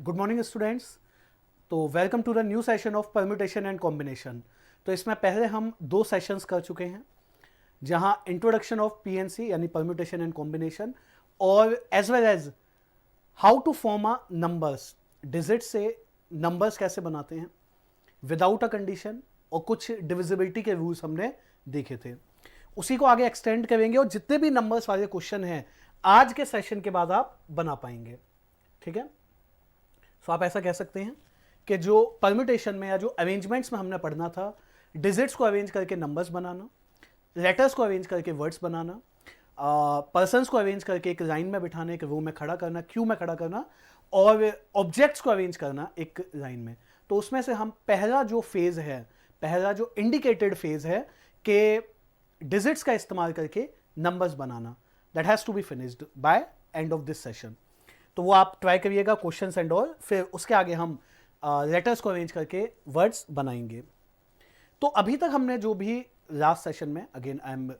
Good morning students. तो welcome to the new session of permutation and combination. तो इसमें पहले हम 2 सेशंस कर चुके हैं, जहां इंट्रोडक्शन ऑफ पीएनसी यानी परम्यूटेशन एंड कॉम्बिनेशन और as well as how to form a numbers, digit से नंबर्स कैसे बनाते हैं विदाउट अ कंडीशन, और कुछ डिविजिबिलिटी के रूल्स हमने देखे थे। उसी को आगे एक्सटेंड करेंगे और जितने भी नंबर्स वाले क्वेश्चन हैं आज के सेशन के बाद आप बना पाएंगे। ठीक है, सो आप ऐसा कह सकते हैं कि जो परम्यूटेशन में या जो अरेंजमेंट्स में हमने पढ़ना था, डिजिट्स को अरेंज करके नंबर्स बनाना, लेटर्स को अरेंज करके वर्ड्स बनाना, पर्सन्स को अरेंज करके एक लाइन में बिठाना, एक रो में खड़ा करना, क्यू में खड़ा करना, और ऑब्जेक्ट्स को अरेंज करना एक लाइन में। तो उसमें से हम पहला जो फेज है, पहला जो इंडिकेटेड फेज है कि डिजिट्स का इस्तेमाल करके नंबर्स बनाना, that has to be finished by end of this session. तो वो आप ट्राई करिएगा, क्वेश्चंस एंड ऑल। फिर उसके आगे हम लेटर्स को अरेंज करके वर्ड्स बनाएंगे। तो अभी तक हमने जो भी लास्ट सेशन में, again I am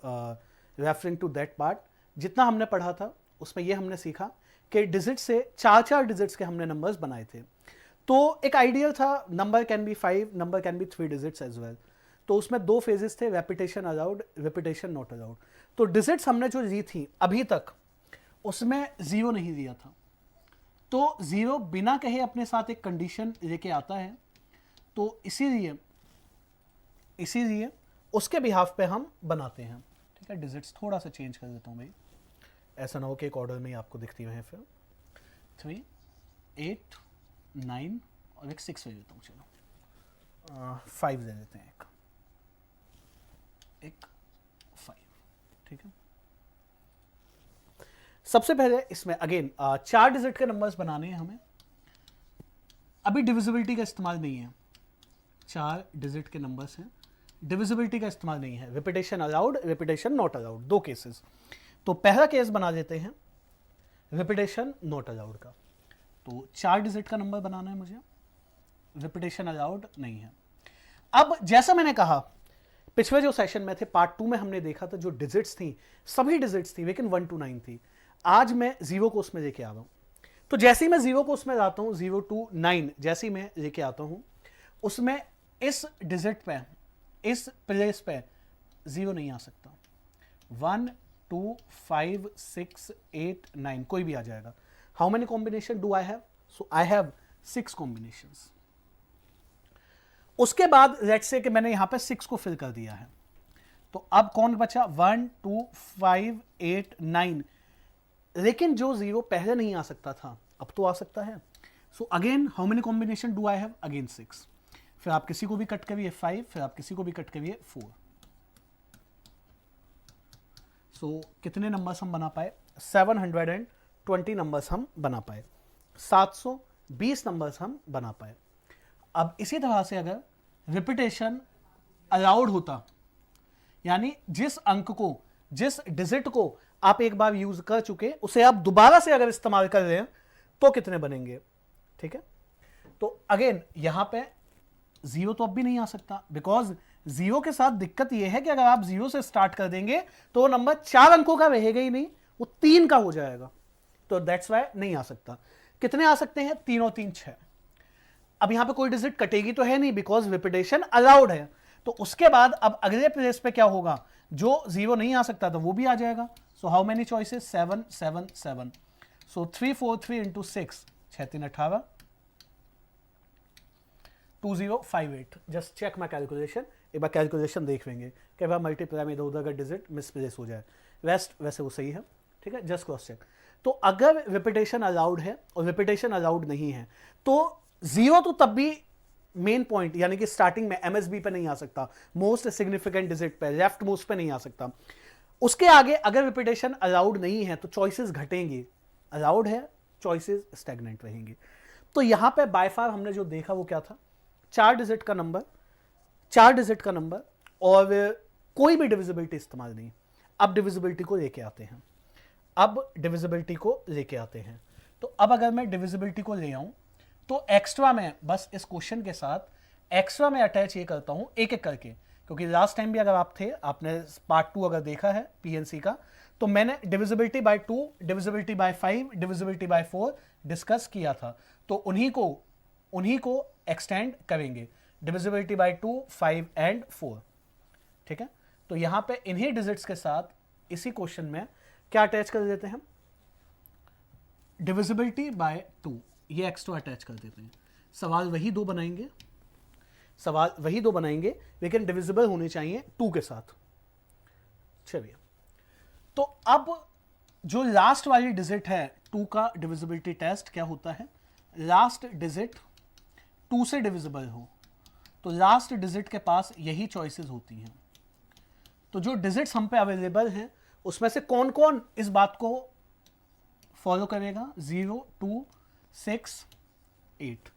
referring to that part, जितना हमने पढ़ा था उसमें ये हमने सीखा कि डिजिट से 4 डिजिट्स के हमने नंबर्स बनाए थे। तो एक आइडियल था, number can be 5, number can be 3 digits as well. तो उसमें 2 फेजेस थे, repetition allowed, repetition not allowed. तो डिजिट्स हमने जो ली थी अभी तक, उसमें 0 नहीं दिया था। तो 0 बिना कहे अपने साथ एक कंडीशन लेके आता है। तो इसीलिए उसके बिहाफ पे हम बनाते हैं। ठीक है, डिजिट्स थोड़ा सा चेंज कर देता हूं भाई, ऐसा ना हो कि एक ऑर्डर में ही आपको दिखती है। फिर 3, 8, 9 और एक 6 ले लेता हूँ। चलो 5 ले लेते हैं, एक 5। ठीक है, सबसे पहले इसमें अगेन 4 डिजिट के नंबर्स बनाने हैं हमें। अभी डिविजिबिलिटी का इस्तेमाल नहीं है, 4 डिजिट के नंबर्स हैं, डिविजिबिलिटी का इस्तेमाल नहीं है। Repetition allowed, repetition not allowed, 2 cases. तो पहला केस बना देते हैं रिपीटेशन नॉट अलाउड का। तो 4 डिजिट का नंबर बनाना है मुझे, रिपीटेशन अलाउड नहीं है। अब जैसा मैंने कहा पिछले जो सेशन में थे, पार्ट 2 में हमने देखा था जो डिजिट्स थी, सभी डिजिट्स थी लेकिन 1 to 9 थी। आज मैं 0 को उसमें लेके आ रहा हूं। तो जैसे ही मैं 0 को उसमें लाता हूं, 0 to 9 जैसे ही मैं लेके आता हूं, उसमें इस डिजिट पे, इस प्लेस पे 0 नहीं आ सकता। 1, 2, 5, 6, 8, 9 कोई भी आ जाएगा। How many combination do I have? So I have 6 combinations. उसके बाद लेट्स से कि मैंने यहां पे 6 को फिल कर दिया है। तो अब कौन बचा? 1, 2, 5, 8, 9। लेकिन जो 0 पहले नहीं आ सकता था अब तो आ सकता है। So again how many combination do I have? Again 6। फिर आप किसी को भी कट करिए 5, फिर आप किसी को भी कट करिए 4। सो कितने नंबर्स हम बना पाए? 720 नंबर्स हम बना पाए, 720 नंबर्स हम बना पाए। अब इसी तरह से अगर रिपीटेशन अलाउड होता, यानी जिस अंक को, जिस डिजिट को आप एक बार यूज कर चुके, उसे आप दोबारा से अगर इस्तेमाल कर रहे हैं तो कितने बनेंगे? ठीक है, तो अगेन यहां पे 0 तो अब भी नहीं आ सकता, बिकॉज 0 के साथ दिक्कत यह है कि अगर आप 0 से स्टार्ट कर देंगे तो वो नंबर 4 अंकों का रहेगा ही नहीं, वो 3 का हो जाएगा। तो दैट्स वाई नहीं आ सकता। कितने आ सकते हैं? 3 और 3 6। अब यहां पे कोई डिजिट कटेगी तो है नहीं, बिकॉज रिपीटेशन अलाउड है। तो उसके बाद अब अगले प्लेस पे क्या होगा? जो 0 नहीं आ सकता तो वो भी आ जाएगा। So how many choices? 7, 7, 7। So 3, 4, 3 into 6, 6, 3, 18, 2058। Just check my calculation, एक बार कैलकुलेशन देख लेंगे कि वह मल्टीप्लाई में इधर उधर का डिजिट मिसप्लेस हो जाए। वैसे वो सही है। ठीक है, जस्ट क्रॉस चेक। तो अगर रिपीटेशन अलाउड है और रिपीटेशन अलाउड नहीं है तो 0 तो तब भी मेन पॉइंट यानी कि स्टार्टिंग में एमएसबी पे नहीं आ सकता, मोस्ट सिग्निफिकेंट डिजिट पे, लेफ्ट मोस्ट पे नहीं आ सकता। उसके आगे अगर रिपीटेशन अलाउड नहीं है तो चॉइसेस घटेंगी, अलाउड है चॉइसेस स्टैग्नेंट रहेंगी। तो यहां पे बाय फार हमने जो देखा वो क्या था? 4 डिजिट का नंबर, 4 डिजिट का नंबर, और कोई भी डिविजिबिलिटी इस्तेमाल नहीं। अब डिविजिबिलिटी को लेके आते हैं, तो अब अगर मैं डिविजिबिलिटी को ले आऊं तो एक्स्ट्रा में बस इस क्वेश्चन के साथ एक्स्ट्रा में अटैच ये करता हूं एक एक करके, क्योंकि लास्ट टाइम भी अगर आप थे, आपने पार्ट 2 अगर देखा है पीएनसी का, तो मैंने divisibility bye 2, divisibility bye 5, divisibility by 4 discuss किया था। तो उन्हीं को एक्सटेंड करेंगे, डिविजिबिलिटी बाय 2, 5 एंड 4। ठीक है, तो यहां पे इन्हीं डिजिट्स के साथ इसी क्वेश्चन में क्या अटैच कर देते हैं, डिविजिबिलिटी बाय 2, ये x2 अटैच कर देते हैं। सवाल वही दो बनाएंगे, लेकिन डिविजिबल होने चाहिए 2 के साथ। चलिए, तो अब जो लास्ट वाली डिजिट है 2 का डिविजिबिलिटी टेस्ट क्या होता है, लास्ट डिजिट 2 से डिविजिबल हो तो लास्ट डिजिट के पास यही चॉइसेस होती हैं। तो जो डिजिट्स हम पे अवेलेबल हैं उसमें से कौन कौन इस बात को फॉलो करेगा, 0, 2, 6, 8।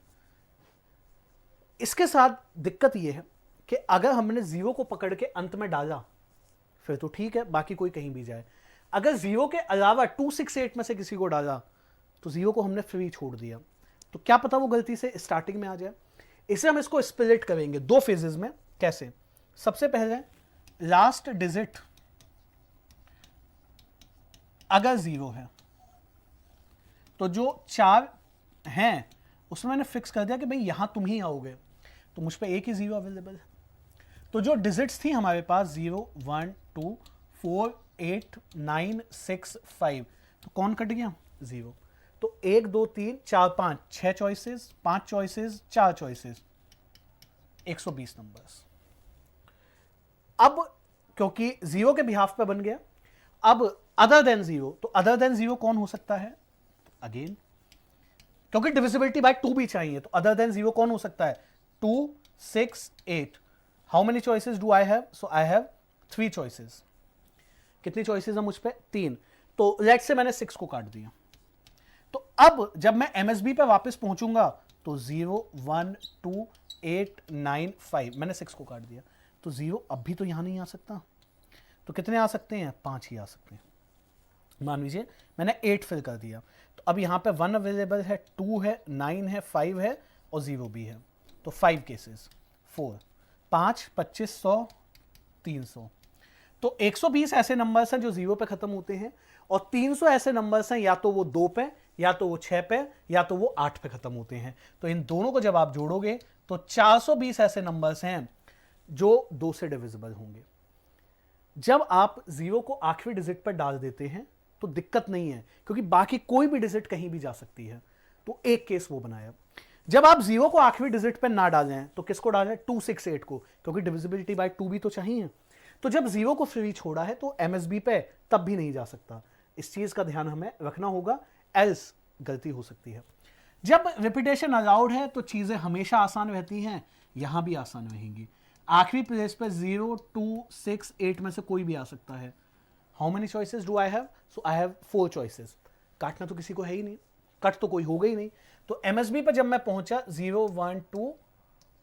इसके साथ दिक्कत यह है कि अगर हमने 0 को पकड़ के अंत में डाला फिर तो ठीक है, बाकी कोई कहीं भी जाए। अगर 0 के अलावा 2, 6, 8 में से किसी को डाला तो 0 को हमने फ्री छोड़ दिया, तो क्या पता वो गलती से स्टार्टिंग में आ जाए। इसलिए हम इसको स्प्लिट करेंगे 2 फेजेस में। कैसे, सबसे पहले लास्ट डिजिट अगर 0 है तो जो 4 हैं उसमें मैंने फिक्स कर दिया कि भाई यहां तुम ही आओगे, तो मुझ पे एक ही 0 अवेलेबल है। तो जो डिजिट्स थी हमारे पास 0, 1, 2, 4, 8, 9, 6, 5, तो कौन कट गया, 0। तो 1, 2, 3, 4, 5, 6 चॉइसेस, 5 चॉइसेस, 4 चॉइसेस, 120 नंबर्स। अब क्योंकि 0 के बिहाफ पे बन गया, अब अदर देन 0, तो अदर देन 0 कौन हो सकता है, अगेन क्योंकि डिविजिबिलिटी बाय 2 भी चाहिए, तो अदर देन 0 कौन हो सकता है, 2, 6, 8। How many choices do I have, so I have 3 choices. कितनी चॉइसेस है मुझ पे, 3। तो लेट्स से मैंने 6 को काट दिया। तो अब जब मैं एमएसबी पे वापस पहुंचूंगा तो 0, 1, 2, 8, 9, 5, मैंने 6 को काट दिया, तो 0 अब भी तो यहां नहीं आ सकता। तो कितने आ सकते हैं, 5 ही आ सकते हैं। मान लीजिए मैंने 8 फिल कर दिया, तो अब यहां पे 1 अवेलेबल है, 2 है, 9 है, 5 है और 0 भी है, तो 5 केसेस, 4, 5, 25, 100, 300। तो 120 ऐसे नंबर्स हैं जो 0 पे खत्म होते हैं और 300 ऐसे नंबर्स हैं या तो वो 2 पे, या तो वो 6 पे, या तो वो 8 पे खत्म होते हैं। तो इन दोनों को जब आप जोड़ोगे तो 420 ऐसे नंबर्स हैं जो 2 से डिविजिबल होंगे। जब आप 0 को आखिरी डिजिट पर डाल देते हैं तो दिक्कत नहीं है, क्योंकि बाकी कोई भी डिजिट कहीं भी जा सकती है। तो एक केस वो बनाया। जब आप 0 को आखिरी डिजिट पर ना डालें तो किसको डालें, 2, 6, 8 को, क्योंकि डिविजिबिलिटी बाय 2 भी तो चाहिए। तो जब 0 को फ्री छोड़ा है तो एमएसबी पे तब भी नहीं जा सकता। इस चीज का ध्यान हमें रखना होगा, एल्स गलती हो सकती है। जब रिपीटेशन अलाउड है तो चीजें हमेशा आसान रहती हैं, यहां भी आसान रहेंगी। आखिरी प्लेस पे 0, 2, 6, 8 में से कोई भी आ सकता है। How many choices do I have, so I have 4 choices. काटना तो किसी को है ही नहीं, कट तो कोई होगा ही नहीं। तो एमएसबी पर जब मैं पहुंचा 0, 1, 2,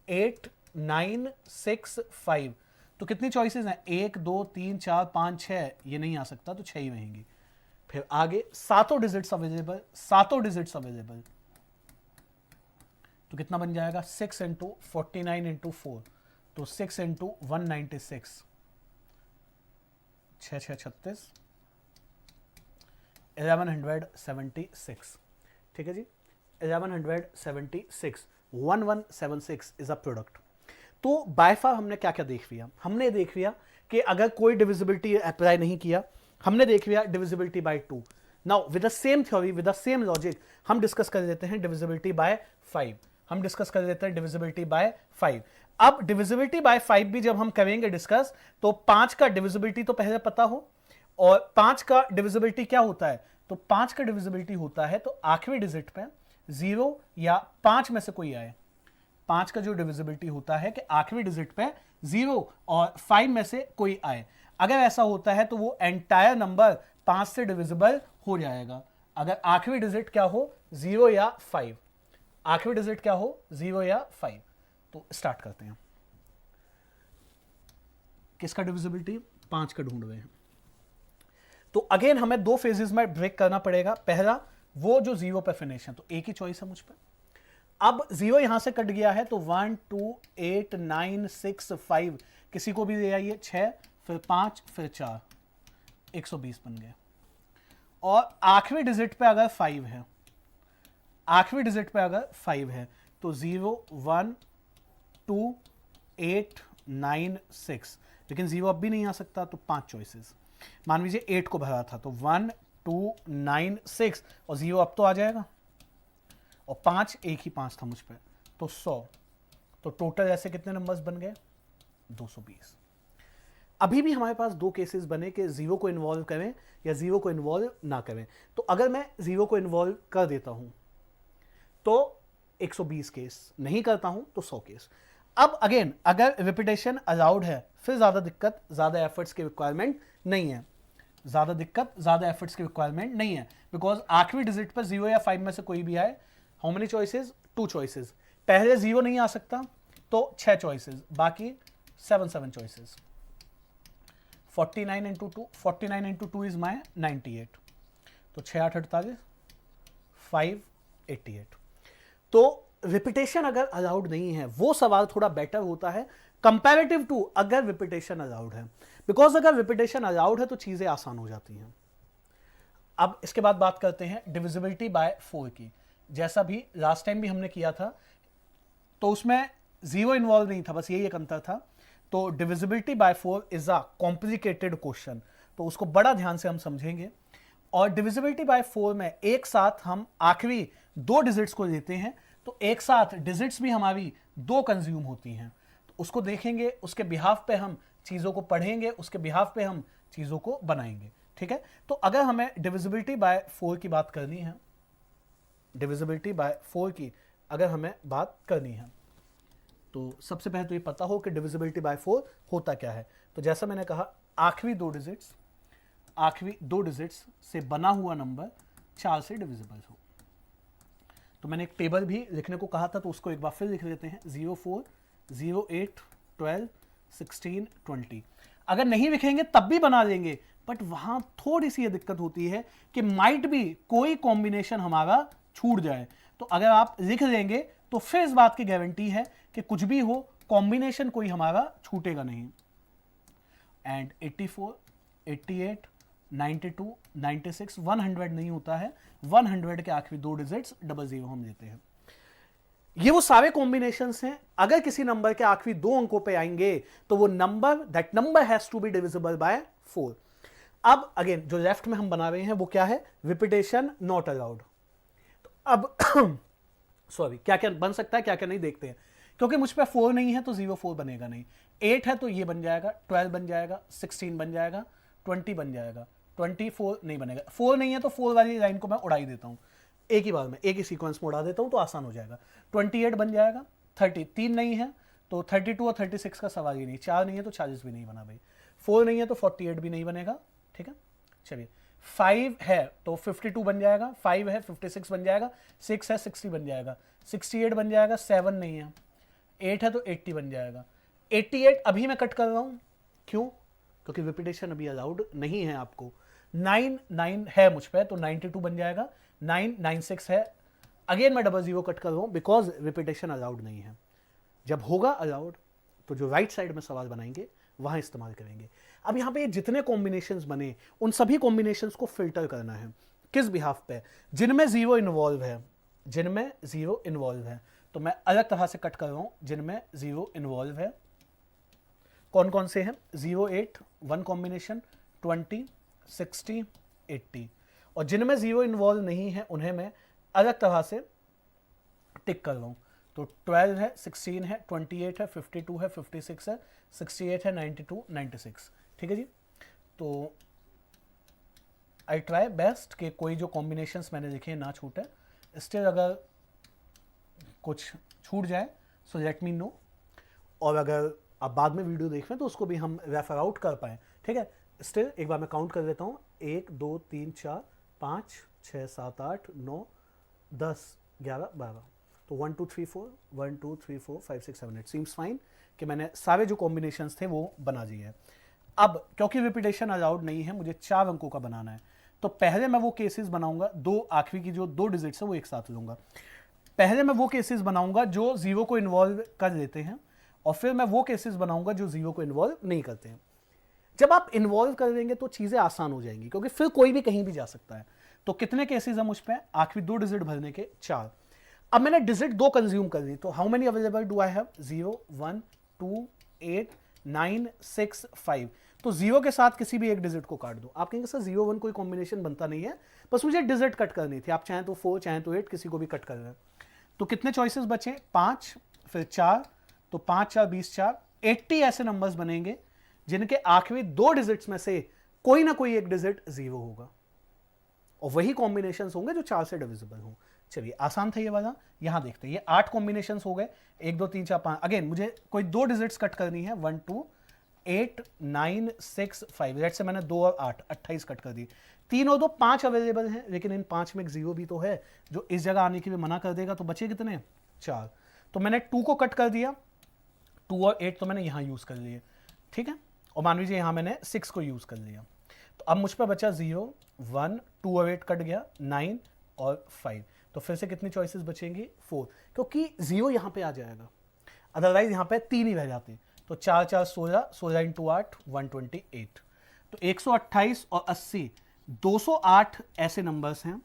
8, 9, 6, 5, तो कितनी चॉइसेस हैं, 1, 2, 3, 4, 5, 6, ये नहीं आ सकता, तो 6 ही रहेंगी। फिर आगे सातों डिजिट्स अवेलेबल, तो कितना बन जाएगा, 6 इंटू 49 इंटू 4, तो 6 इंटू 196, 6, 6, 36, 1176। ठीक है जी, 1176, 1176 इज अ प्रोडक्ट। तो बाय फार हमने क्या क्या देख लिया, हमने देख लिया कि अगर कोई डिविजिबिलिटी अप्लाई नहीं किया, हमने देख लिया divisibility bye 2। Now with the same theory, with the same logic, हम डिस्कस कर देते हैं डिविजिबिलिटी बाय 5। हम डिस्कस कर देते हैं डिविजिबिलिटी बाय 5। अब डिविजिबिलिटी बाय 5 भी जब हम करेंगे डिस्कस, तो 5 का डिविजिबिलिटी तो पहले पता हो, और 5 का डिविजिबिलिटी क्या होता है, तो 5 का डिविजिबिलिटी होता है तो आखिरी डिजिट पे 0 या 5 में से कोई आए। 5 का जो डिविजिबिलिटी होता है कि आखिरी डिजिट पे 0 और 5 में से कोई आए। अगर ऐसा होता है तो वो एंटायर नंबर 5 से डिविजिबल हो जाएगा। अगर आखिरी डिजिट क्या हो, 0 या 5, आखिरी डिजिट क्या हो, 0 या 5। तो स्टार्ट करते हैं। किसका डिविजिबिलिटी, 5 का ढूंढ रहे हैं। तो अगेन हमें 2 फेजेस में ब्रेक करना पड़ेगा। पहला वो जो 0 पे फिनिश है, तो एक ही चॉइस है मुझ पे। अब 0 यहां से कट गया है तो 1, 2, 8, 9, 6, 5, किसी को भी ले आइए, 6, फिर 5, फिर 4, 120 बन गए। और आखिरी डिजिट पे अगर 5 है, आखिरी डिजिट पे अगर 5 है तो 0 1 2 8 9 6, लेकिन 0 अब भी नहीं आ सकता, तो 5 चॉइसेस। मान लीजिए 8 को भरा था तो 1 2 9 6 और 0 अब तो आ जाएगा, और 5 एक ही 5 था मुझ पर, तो 100। तो टोटल ऐसे कितने नंबर्स बन गए? 220। अभी भी हमारे पास दो केसेस बने कि 0 को इन्वॉल्व करें या 0 को इन्वॉल्व ना करें। तो अगर मैं 0 को इन्वॉल्व कर देता हूं तो 120 केस, नहीं करता हूं तो 100 केस। अब अगेन अगर रिपीटेशन अलाउड है, फिर ज्यादा दिक्कत, ज्यादा एफर्ट्स की रिक्वायरमेंट नहीं है, ज्यादा दिक्कत, ज्यादा एफर्ट्स की रिक्वायरमेंट नहीं है, बिकॉज आखिरी डिजिट पर 0 या 5 में से कोई भी आए, हाउ मेनी चॉइसेस? 2 चॉइसेस। पहले 0 नहीं आ सकता तो 6 चॉइसेस, बाकी 7 choices. 49 into 2, 49 into 2 is my 98, तो 6 8 48, 5 88। तो रिपीटेशन अगर अलाउड नहीं है, वो सवाल थोड़ा बेटर होता है कंपैरेटिव टू अगर रिपीटेशन अलाउड है, बिकॉज अगर रिपीटेशन अलाउड है तो चीजें आसान हो जाती हैं। अब इसके बाद बात करते हैं डिविजिबिलिटी बाय 4 की। जैसा भी लास्ट टाइम भी हमने किया था, तो उसमें 0 इन्वॉल्व नहीं था, बस यही एक अंतर था। तो divisibility by 4 is a complicated question, तो उसको बड़ा ध्यान से हम समझेंगे। और डिविजिबिलिटी बाय 4 में एक साथ हम आखिरी 2 डिजिट्स को लेते हैं, तो एक साथ डिजिट्स भी हमारी 2 कंज्यूम होती हैं, तो उसको देखेंगे, उसके बिहाफ पे हम चीज़ों को पढ़ेंगे, उसके बिहाफ पे हम चीज़ों को बनाएंगे। ठीक है, तो अगर हमें डिविजिबिलिटी बाय 4 की बात करनी है, डिविजिबिलिटी बाय 4 की अगर हमें बात करनी है, तो सबसे पहले तो ये पता हो कि डिविजिबिलिटी बाय 4 होता क्या है। तो जैसा मैंने कहा, आखिरी दो डिजिट्स से बना हुआ नंबर 4 से डिविजिबल हो। तो मैंने एक टेबल भी लिखने को कहा था, तो उसको एक बार फिर लिख लेते हैं। 04 08 12 16 20। अगर नहीं लिखेंगे तब भी बना देंगे, बट वहां थोड़ी सी ये दिक्कत होती है कि माइट भी कोई कॉम्बिनेशन हमारा छूट जाए। तो अगर आप लिख देंगे तो फिर इस बात की गारंटी है कि कुछ भी हो, कॉम्बिनेशन कोई हमारा छूटेगा नहीं। एंड 84 88 92 96 100 नहीं होता है, 100 के आखिरी 2 डिजिट्स 00 हम लेते हैं। ये वो सारे कॉम्बिनेशंस हैं। अगर किसी नंबर के आखिरी 2 अंकों पे आएंगे तो वो number, that number has to be divisible by 4। अब अगेन जो लेफ्ट में हम बना रहे हैं वो क्या है? Repetition not allowed. तो अब सॉरी, क्या क्या बन सकता है, क्या क्या नहीं, देखते हैं। क्योंकि मुझ पे 4 नहीं है तो 04 बनेगा नहीं, 8 है तो ये बन जाएगा, 12 बन जाएगा, 16 बन जाएगा, 20 बन जाएगा, 24 नहीं बनेगा। 4 नहीं है तो 4 वाली लाइन को मैं उड़ा ही देता हूं, एक ही बार में, एक ही सीक्वेंस में उड़ा देता हूं, तो आसान हो जाएगा। 28 बन जाएगा, 30 3 नहीं है तो 32 और 36 का सवाल ही नहीं, 4 नहीं है तो 40 भी नहीं बना भाई, 4 नहीं है तो 48 भी नहीं बनेगा। ठीक है, चलिए 5 है तो 52 बन जाएगा, 5 है 56 बन जाएगा, 6 है 60 बन जाएगा, 68 बन जाएगा, 7 नहीं है, 8 है तो 80 बन जाएगा। 88 अभी मैं कट कर रहा हूं, क्यों? क्योंकि रिपीटेशन अभी अलाउड नहीं है आपको। 9 है मुझ पे तो 92 बन जाएगा, 96 है, अगेन मैं 00 कट कर रहा हूं बिकॉज रिपीटेशन अलाउड नहीं है। जब होगा अलाउड तो जो राइट साइड में सवाल बनाएंगे वहां इस्तेमाल करेंगे। अब यहां पे जितने कॉम्बिनेशंस बने उन सभी कॉम्बिनेशंस को फिल्टर करना है, किस बिहाफ पे? जिनमें 0 इन्वॉल्व है, जिनमें 0 इन्वॉल्व है, तो मैं अलग तरह से कट कर रहा हूं। जिनमें 0 इन्वॉल्व है कौन कौन से हैं? 0 8 1 कॉम्बिनेशन, 20 60 80। और जिनमें 0 इन्वॉल्व नहीं है उन्हें मैं अलग तरह से टिक कर रहा हूं। तो 12 है, 16 है, 28 है, 52 है, 56 है, 68 है, 92 96। ठीक है जी, तो आई ट्राई बेस्ट कि कोई जो कॉम्बिनेशंस मैंने लिखे ना छूटे। स्टिल अगर कुछ छूट जाए सो लेट मी नो, और अगर आप बाद में वीडियो देख रहे हैं तो उसको भी हम रेफर आउट कर पाएँ। ठीक है, स्टिल एक बार मैं काउंट कर देता हूँ, 1 2 3 4 5 6 7 8 9 10 11 12। तो 1 2 3 4 1 2 3 4 5 6 7 8 सीम्स फाइन कि मैंने सारे जो कॉम्बिनेशंस थे वो बना दिए हैं। अब क्योंकि रिपीटेशन अलाउड नहीं है, मुझे 4 अंकों का बनाना है, तो पहले मैं वो केसेस बनाऊंगा, दो आखिरी की जो 2 डिजिट्स है वो एक साथ लूंगा। पहले मैं वो केसेस बनाऊंगा जो 0 को इन्वॉल्व कर लेते हैं, और फिर मैं वो केसेस बनाऊंगा जो 0 को इन्वॉल्व नहीं करते हैं। जब आप इन्वॉल्व कर देंगे तो चीजें आसान हो जाएंगी, क्योंकि फिर कोई भी कहीं भी जा सकता है। तो कितने केसेस हैं मुझ पे? आखिरी 2 डिजिट भरने के 4। अब मैंने डिजिट 2 कंज्यूम कर दी, तो how many available do I have? 0 1 2 8 9 6 5। तो 0 के साथ किसी भी एक डिजिट को काट दो। आप कहेंगे सर 0 1 कोई कॉम्बिनेशन बनता नहीं है, बस मुझे डिजिट कट करनी थी। आप चाहें तो 4 चाहें तो 8 किसी को भी कट कर लें। तो कितने चॉइसेस बचे? 5 फिर 4, तो 5 4 20 4 80 ऐसे नंबर्स बनेंगे जिनके आखिरी 2 डिजिट्स में से कोई ना कोई एक डिजिट 0 होगा, और वही कॉम्बिनेशंस होंगे जो 4 से डिविजिबल हों। चलिए आसान था ये वाला। यहां देखते हैं, ये 8 कॉम्बिनेशंस हो गए, 1 2 3 4 5। अगेन मुझे कोई 2 डिजिट्स कट करनी है, 1 2 8 9 6 5। लेट्स से मैंने 2 और 8 28 कट कर दी। 3 और 2 5 अवेलेबल हैं, लेकिन इन 5 में एक 0 भी तो है जो इस जगह आने के लिए मना कर देगा। तो बचे कितने? 4। तो मैंने 2 को कट कर दिया, 2 और 8 तो मैंने यहां यूज कर लिए, ठीक है। और मान लीजिए यहां मैंने 6 को यूज कर लिया, तो अब मुझ पर बचा 0 1 2 और 8 कट गया, 9 और 5। तो फिर से कितनी चॉइसेस बचेंगी? 4, क्योंकि 0 यहां पे आ जाएगा, अदरवाइज यहां पे 3 ही रह जाते। तो 4 4 16, 16 इंटू 8 128। तो 128 और 80 208 ऐसे नंबर्स हैं,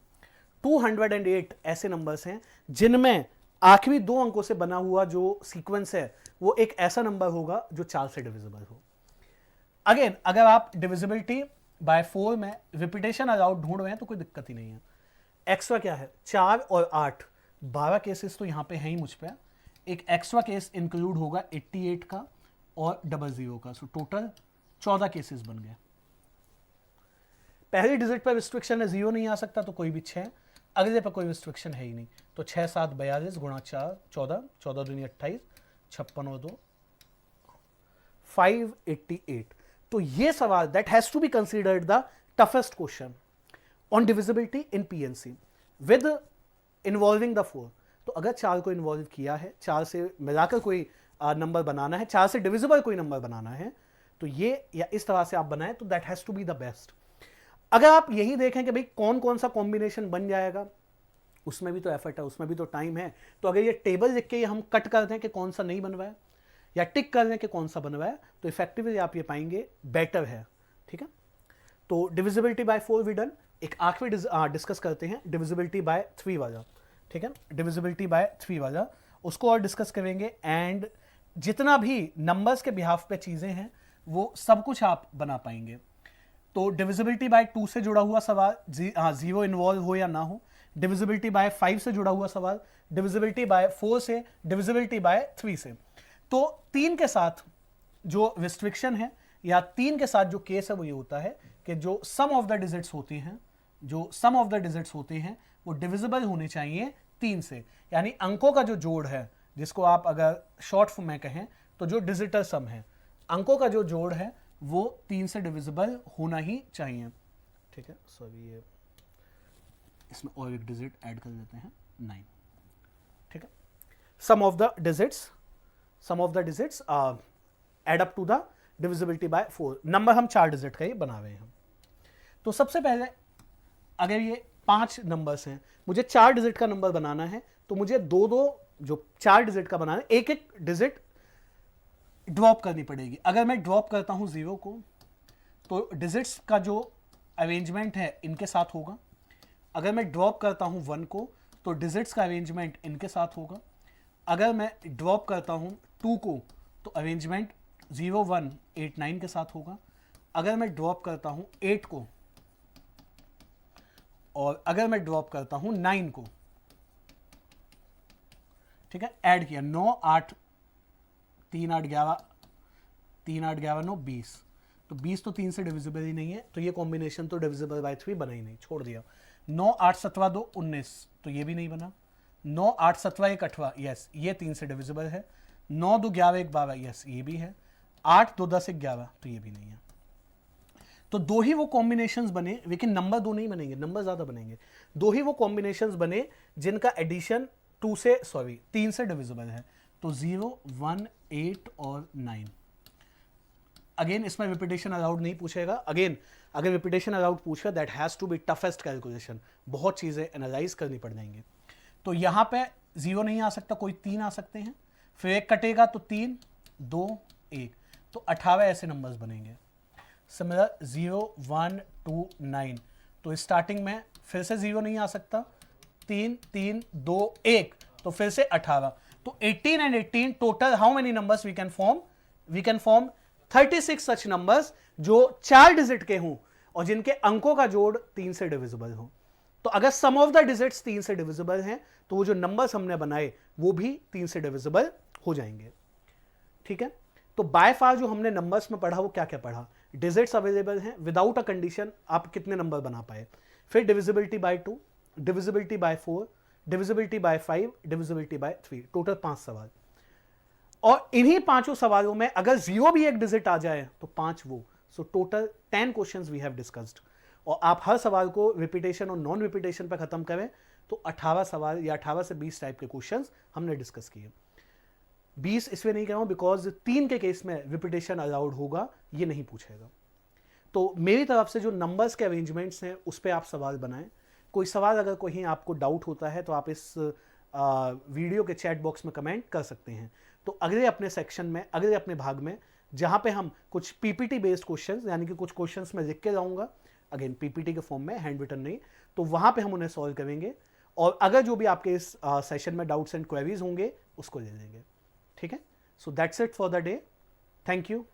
208 ऐसे नंबर्स हैं जिनमें आखिरी 2 अंकों से बना हुआ जो सीक्वेंस है वो एक ऐसा नंबर होगा जो 4 से डिविजिबल हो। अगेन अगर आप डिविजिबिलिटी बाय 4 में रिपीटेशन अलाउड ढूंढ रहे हैं तो कोई दिक्कत ही नहीं है। एक्स्ट्रा क्या है? 4 और 8, 12 केसेस तो यहां पे हैं ही मुझ पे। एक एक्स्ट्रा केस इंक्लूड होगा 88 का और 00 का, सो टोटल 14 केसेस बन गए। पहली डिजिट पर रिस्ट्रिक्शन है, 0 नहीं आ सकता, तो कोई भी 6। अगले पर कोई रिस्ट्रिक्शन है ही नहीं, तो 6 7 42 गुणा 4 14, 14 दूनी 28, 56 और 2 588। तो ये सवाल that has to be considered the toughest question on divisibility in PNC with involving the 4। तो अगर 4 को इन्वॉल्व किया है, 4 से मिलाकर कोई नंबर बनाना है, 4 से डिविजिबल कोई नंबर बनाना है, तो ये या इस तरह से आप बनाएं, तो that has to be the best. अगर आप यही देखें कि भाई कौन कौन सा कॉम्बिनेशन बन जाएगा, उसमें भी तो एफर्ट है, उसमें भी तो टाइम है। तो अगर ये टेबल लिख के हम कट कर दें कि कौन सा नहीं बनवाया, या टिक कर दें कि कौन सा बनवाया, तो इफेक्टिवली आप ये पाएंगे बेटर है, ठीक है। तो डिविजिबिलिटी बाय 4 वी डन। एक आखिरी डिस्कस करते हैं डिविजिबिलिटी बाय 3 वाला, ठीक है। डिविजिबिलिटी बाय 3 वाला उसको और डिस्कस करेंगे, एंड जितना भी नंबर्स के बिहाफ पे चीजें हैं वो सब कुछ आप बना पाएंगे। तो डिविजिबिलिटी बाय 2 से जुड़ा हुआ सवाल, 0 इन्वॉल्व हो या ना हो। डिविजिबिलिटी बाय 5 से जुड़ा हुआ सवाल, डिविजिबिलिटी बाय 4 से, डिविजिबिलिटी बाय 3 से। तो 3 के साथ जो रिस्ट्रिक्शन है या 3 के साथ जो केस है वो ये होता है कि जो सम ऑफ द डिजिट्स होती हैं, जो सम ऑफ द डिजिट्स होते हैं वो डिविजिबल होने चाहिए 3 से। यानी अंकों का जो जोड़ है, जिसको आप अगर शॉर्ट फॉर्म में कहें तो जो डिजिटल सम है, अंकों का जो जोड़ है वो 3 से डिविजिबल होना ही चाहिए, ठीक है। सॉरी, ये इसमें और एक डिजिट ऐड कर देते हैं, 9, ठीक है। Sum of the digits add up to the divisibility by 4। Number हम 4 डिजिट का ही बना रहे हैं। तो सबसे पहले अगर ये 5 नंबर्स हैं, मुझे 4 डिजिट का नंबर बनाना है, तो मुझे 2-2 जो 4 डिजिट का बनाना है, एक एक डिजिट ड्रॉप करनी पड़ेगी। अगर मैं ड्रॉप करता हूं 0 को, तो डिजिट्स का जो अरेंजमेंट है इनके साथ होगा। अगर मैं ड्रॉप करता हूं 1 को, तो डिजिट्स का अरेंजमेंट इनके साथ होगा। अगर मैं ड्रॉप करता हूं 2 को, तो अरेंजमेंट 0 1 8 9 के साथ होगा। अगर मैं ड्रॉप करता हूं 8 को, और अगर मैं ड्रॉप करता हूं 9 को, ठीक है, ऐड किया, 9 8 3 8 11 3 8 11 9 20। तो 20 तो 3 से डिविजिबल ही नहीं है, तो ये कॉम्बिनेशन तो डिविजिबल बाय 3 बना ही नहीं, छोड़ दिया। 9 8 17 2 19, तो ये भी नहीं बना। 9 8 17 1 18, यस ये 3 से डिविजिबल है। 9 2 11 1 12, यस ये भी है। 8 2 10 1 11, तो ये भी नहीं है। तो 2 ही वो कॉम्बिनेशंस बने, लेकिन नंबर 2 नहीं बनेंगे, नंबर ज्यादा बनेंगे। 2 ही वो कॉम्बिनेशंस बने जिनका एडिशन 3 से डिविजिबल है। तो 0 1 8 और 9। अगेन इसमें रिपीटेशन अलाउड नहीं पूछेगा। अगेन अगर रिपीटेशन अलाउड पूछेगा, that has to be toughest calculation, बहुत चीजें एनालाइज करनी पड़ जाएंगी। तो यहां पे 0 नहीं आ सकता, कोई 3 आ सकते हैं, फिर एक कटेगा तो 3 2 1, तो 18 ऐसे नंबर्स बनेंगे। सिमिलर 0 1 2 9, तो स्टार्टिंग में फिर से 0 नहीं आ सकता, 3 3 2 1, तो फिर से 18, तो 18 and 18 total how many numbers we can form? We can form 36 such numbers जो 4 डिजिट के हों और जिनके अंकों का जोड़ 3 से डिविजिबल हो। तो अगर सम ऑफ द डिजिट्स 3 से डिविजिबल हैं तो वो जो नंबर्स हमने बनाए वो भी 3 से डिविजिबल हो जाएंगे। ठीक है, तो बाय फार जो हमने नंबर्स में पढ़ा वो क्या क्या पढ़ा? डिजिट्स अवेलेबल हैं, विदाउट अ कंडीशन आप कितने नंबर बना पाए, फिर divisibility bye 2, divisibility by 4, divisibility bye 5, divisibility bye 3, total 5 सवाल। और इन्हीं पांचों सवालों में अगर 0 भी एक डिजिट आ जाए तो 5 वो, so total 10 questions we have discussed. और आप हर सवाल को रिपीटेशन और नॉन रिपीटेशन पर खत्म करें तो 18 सवाल या 18 से 20 टाइप के क्वेश्चंस हमने डिस्कस किए। 20 इसलिए नहीं कह रहा हूं बिकॉज 3 के केस में रिपीटेशन अलाउड होगा, ये नहीं पूछेगा। तो मेरी तरफ से जो नंबर्स के अरेंजमेंट्स हैं उस पर आप सवाल बनाएं। कोई सवाल अगर कहीं आपको डाउट होता है तो आप इस वीडियो के चैट बॉक्स में कमेंट कर सकते हैं। तो अगले अपने सेक्शन में, अगले अपने भाग में, जहां पे हम कुछ पीपीटी बेस्ड क्वेश्चंस यानी कि कुछ क्वेश्चंस मैं लिख के जाऊंगा, अगेन पीपीटी के फॉर्म में, हैंड रिटन नहीं, तो वहां पे हम उन्हें सॉल्व करेंगे और अगर जो भी आपके इस सेशन में डाउट्स एंड क्वेरीज होंगे उसको ले लेंगे। ठीक है, so that's it for the day. Thank you.